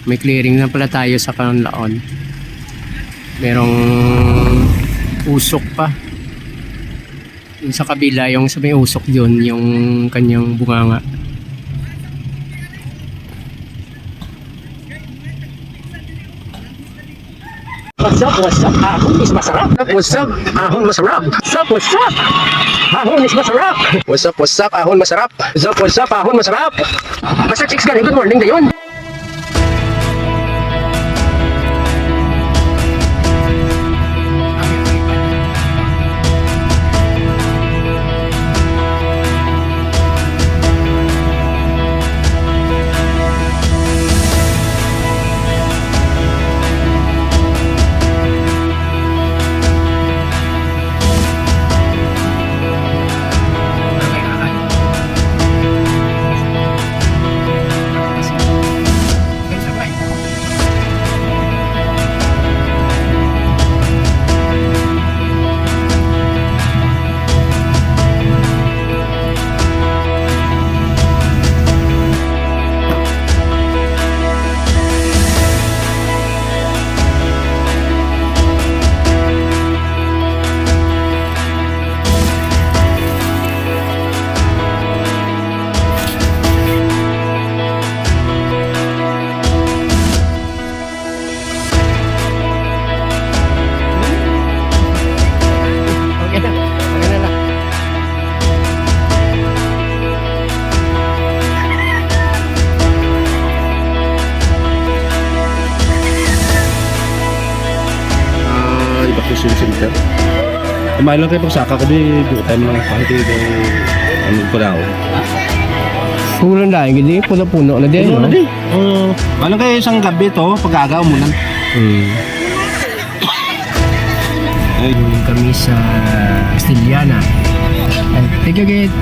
May clearing na pala tayo sa Kanlaon. Merong usok pa. Yung sa kabila, yung sa may usok yun, yung kanyang bunganga. What's up? Ahon is masarap. What's up? Ahon masarap. What's up? Ahon is masarap. What's up? Ahon masarap. What's up? Ahon masarap. Basta chicks galing, good morning dayon. Center. Kumain lang kayo pagsaka ko di tayo mga pakiti ko ano ko daw. Puno na hindi puno na din. Puno na din. Ano kayo isang gabi to pag-agaw mo lang. Kami sa Castillana. Take a gate.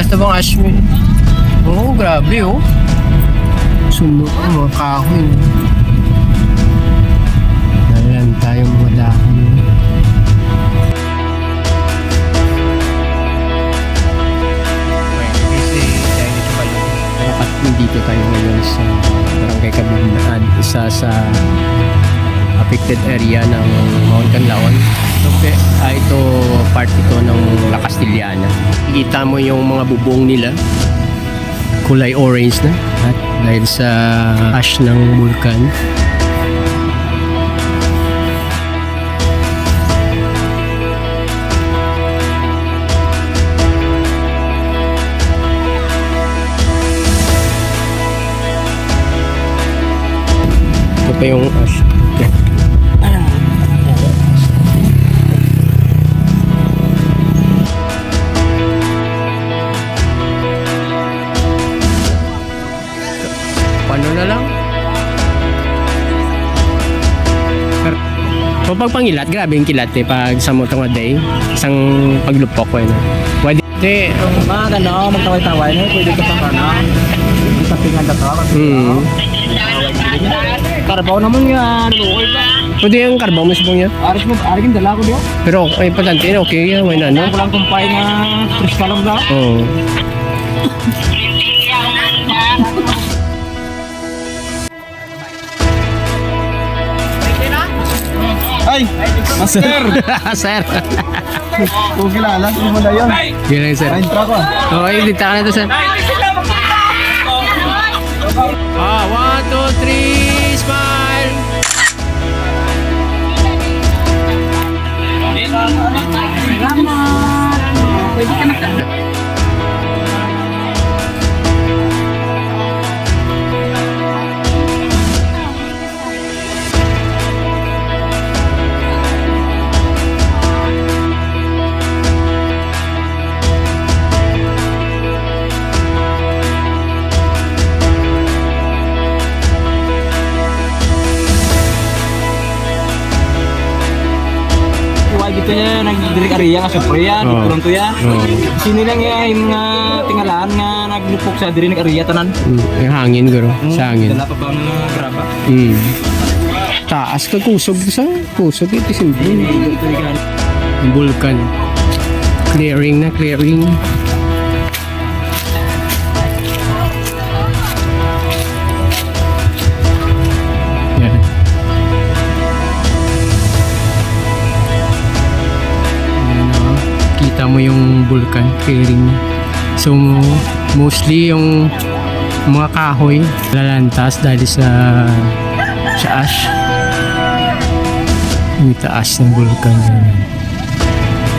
Ito bang Ashwin? Oo, grabe oh. Sunog ang mga kahoy. Nalan tayo mga dahon. At nandito tayo ngayon sa Barangay Kabunaan, isa sa affected area ng Mount Canlaon. Ito part ito ng La Castillana. Kita mo yung mga bubong nila, kulay orange na at dahil sa ash ng vulkan. Ito pa yung ash. Ano na lang? Pag pangilat, grabe yung kilat eh. Pag sa mo itong day, isang paglupok ko yun. Pwede. Mga gano, magtaway-taway na, pwede ka pang ano. Tapingan na to. Karbaw naman yan. Okay ba? Pwede yung karbaw mo sa niya. Aris yung dala ko diyo. Pero ay patante, okay yan. Why na no? Walang kumpay na kristalong ba? Oo. Ay! Master! Sir. Kung kilala, hindi mo na yun. Yun lang sir. Ay, intro ko. Okay, dito ka na to sir. 1, 2, 3, smile! gitu ya nagdirik area nga super yan, Oo. Toronto yan. Oo. Sino lang yung mga tingalaan nga naglupok sa diri ng area tanan. Yung hangin guro, sa hangin. Dala pa ba mga graba? Taas ka kusog sa kusog ito simple. Ito yung Vulkan. Clearing na clearing. Yan. Ayan, oh. Kita mo yung vulkan clearing na. So mostly yung mga kahoy lalantas dahil sa ash. Yung taas ng vulkan.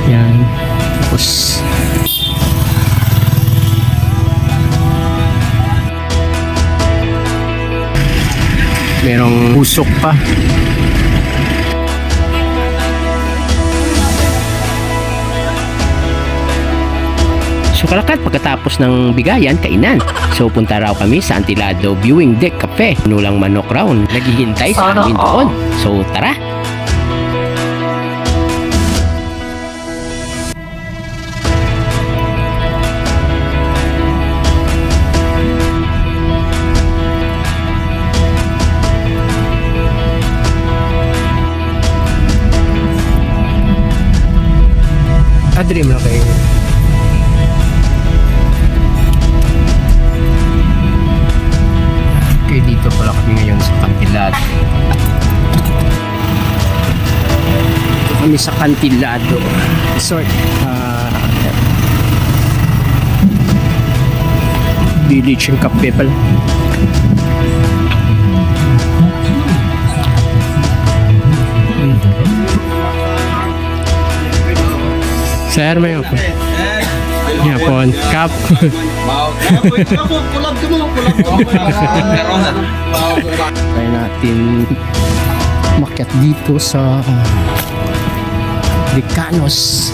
Yan. Tapos merong usok pa. So kalakat pagkatapos ng bigayan, kainan. So punta raw kami sa Antilado Viewing Deck Cafe. Nulang manok raw naghihintay sa amin doon. So tara! Dream lang kayo. Okay, dito pala kami ngayon sa Cantilado. Dito kami sa Cantilado Resort. Village and Cafe pala. Sir, may ako. Yapon. Kap. Kaya natin makyat dito sa Decanos.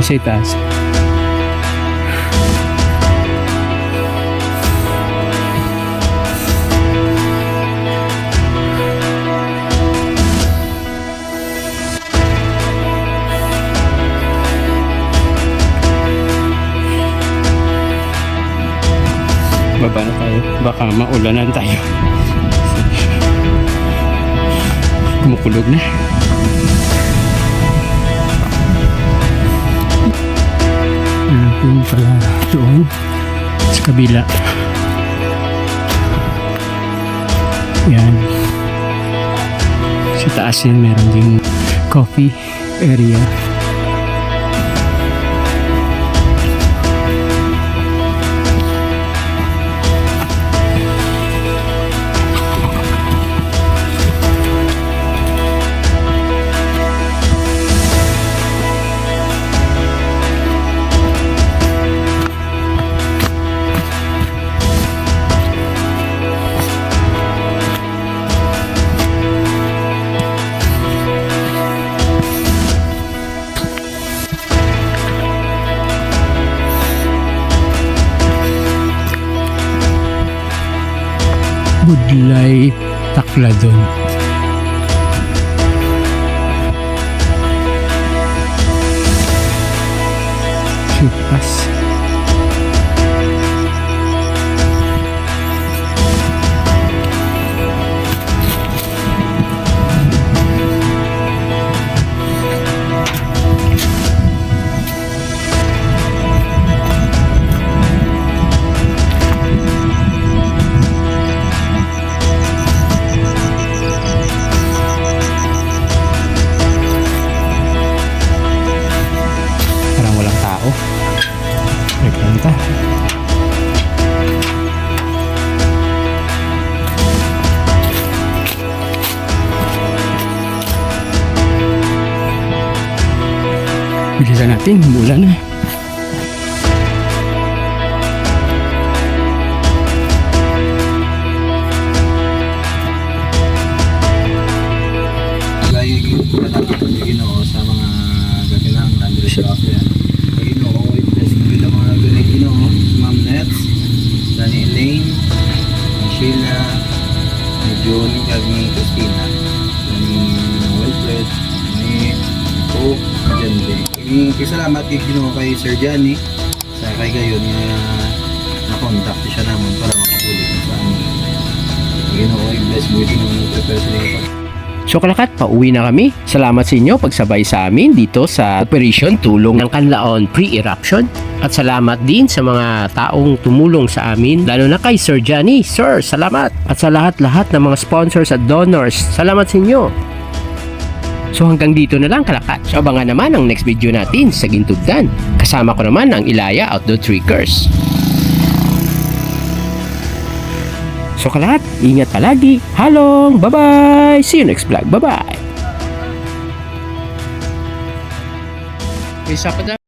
Kasi taas. Baba na tayo. Baka maulanan tayo. Kumukulog na. Yung pala doon sa kabila. Yan. Sa taas yan meron ding coffee area. Budlay Takladon. Supas. Bilisan natin, mula na. Ginoo sa mga gaginang nandito sa Asia. Ginoo, i-bless mo yung mga galing Ginoo, Ma'am Nets, Dani Elaine, ni Sheila, ni June, kag ni Christina, ni Wilfred, ni Cook, Jende. Salamat kay Ginoo kay Sir Johnny sa kay gayon nga na-contact siya naman para makatulong sa amin. Ginoo, i-bless mo yung prepare sa inyo. So Kalakat, pauwi na kami. Salamat sa inyo pagsabay sa amin dito sa Operation Tulong ng Kanlaon Pre-Eruption. At salamat din sa mga taong tumulong sa amin, lalo na kay Sir Johnny. Sir, salamat! At sa lahat-lahat ng mga sponsors at donors, salamat sa inyo! So hanggang dito na lang Kalakat. So abangan naman ang next video natin sa Gintugdan. Kasama ko naman ang Ilaya Outdoor Triggers. So Kalakat, ingat palagi. Halong, bye-bye! See you next vlog. Bye-bye! Peace out.